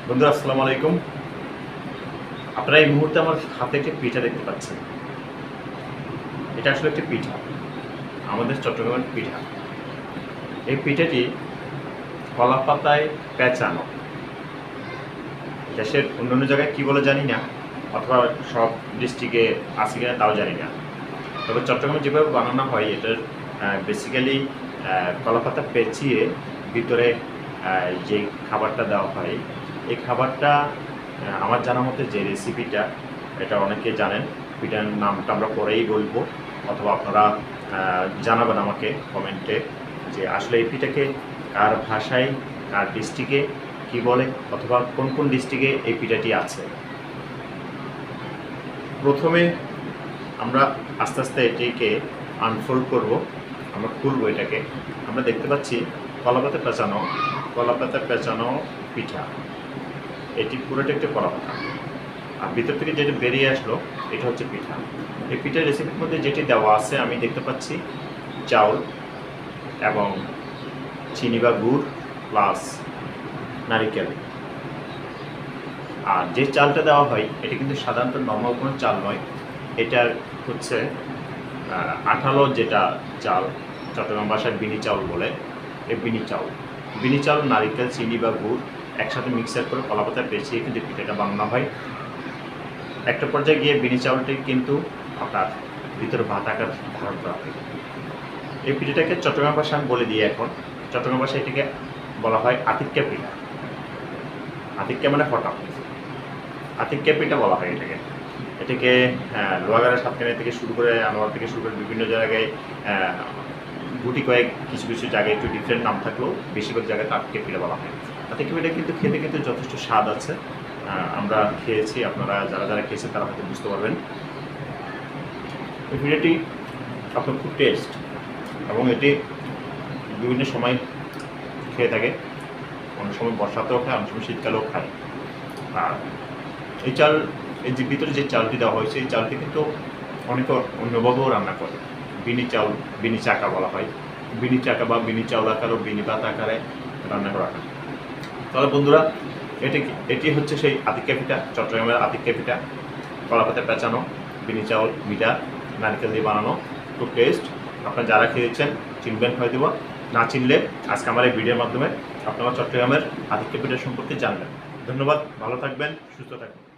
বন্ধুরা আসসালামু আলাইকুম। আপনারা এই মুহূর্তে আমার হাতে একটি পিঠা দেখতে পাচ্ছেন। এটা আসলে একটি পিঠা, আমাদের চট্টগ্রামের পিঠা। এই পিঠাটি কলা পাতায় পেঁচানো। দেশের অন্যান্য জায়গায় কী বলে জানি না, অথবা সব ডিস্ট্রিক্টে আছে কিনা তাও জানি না। তবে চট্টগ্রামে যেভাবে বানানো হয় এটার বেসিক্যালি কলা পাতা পেঁচিয়ে ভিতরে যে খাবারটা দেওয়া হয়, এই খাবারটা আমার জানা মতে যে রেসিপিটা, এটা অনেকে জানেন। পিঠার নামটা আমরা পরেই বলবো, অথবা আপনারা জানাবেন আমাকে কমেন্টে যে আসলে এই পিঠাকে কার ভাষায়, কার ডিস্ট্রিক্টে কী বলে, অথবা কোন কোন ডিস্ট্রিক্টে এই পিঠাটি আছে। প্রথমে আমরা আস্তে আস্তে এটিকে আনফোল্ড করব, আমরা খুলবো এটাকে। আমরা দেখতে পাচ্ছি কলাপাতা পেঁচানো পিঠা। এটি পুরোটা একটা কলাপাতা, আর ভিতর থেকে যেটা বেরিয়ে আসলো এটা হচ্ছে পিঠা। এই পিঠার রেসিপির মধ্যে যেটি দেওয়া আছে আমি দেখতে পাচ্ছি চাউল এবং চিনি বা গুড় প্লাস নারিকেল। আর যে চালটা দেওয়া হয় এটা কিন্তু সাধারণত নর্মাল কোনো চাল নয়, এটা হচ্ছে আঠালো যেটা চাল, চট্টগ্রাম ভাষায় বিনি চাউল বলে। এই বিনি চাউল নারিকেল, চিনি বা গুড় একসাথে মিক্সার করে কলাপাতায় পেঁচিয়ে কিন্তু পিঠাটা বানানো হয়। একটা পর্যায়ে গিয়ে বিনি চাউলটি কিন্তু আপনার ভিতরে ভাত আকার ধারণ করা হয়। এই পিঠাটাকে চট্টগ্রাম ভাষা আমি বলে দিই এখন। চট্টগ্রাম ভাষায় এটাকে বলা হয় আতিক্কা পিঠা। আতিক্কা মানে হঠাৎ, আতিক্কা পিঠা বলা হয় এটাকে লোহাগাড়া, সাতকানিয়া থেকে শুরু করে আনোয়ার থেকে শুরু করে বিভিন্ন জায়গায় গুটি কয়েক কিছু কিছু জায়গায় একটু ডিফারেন্ট নাম থাকলেও বেশিরভাগ জায়গায় আতিক্কা পিঠা বলা হয়। আতিক্কা পিঠা কিন্তু খেতে কিন্তু যথেষ্ট স্বাদ আছে। আমরা খেয়েছি, আপনারা যারা যারা খেয়েছেন তারা হয়তো বুঝতে পারবেন। এই পিঠাটি আপনার খুব টেস্ট, এবং এটি বিভিন্ন সময় খেয়ে থাকে। অনেক সময় বর্ষাতেও খায়, অনেক সময় শীতকালেও খায়। আর এই যে ভিতরে যে চালটি দেওয়া হয়েছে এই চালটি কিন্তু অনেকে অন্যভাবেও রান্না করে। বিনি চাকা বলা হয়। বিনি চাকা বা বিনি চাউল আকার ও বিনি ভাত আকারে রান্না করা হয়। তাহলে বন্ধুরা, এটি হচ্ছে সেই আতিক্কা পিঠা, চট্টগ্রামের আতিক্কা পিঠা। কলাপাতা পেঁচানো, বিনি চাউল, মিঠা, নারকেল দিয়ে বানানো, খুব টেস্ট। আপনারা যারা খেয়েছেন চিনবেন হয়তো, না চিনলে আজকে আমার এই ভিডিওর মাধ্যমে আপনারা চট্টগ্রামের আতিক্কা পিঠা সম্পর্কে জানবেন। ধন্যবাদ, ভালো থাকবেন, সুস্থ থাকবেন।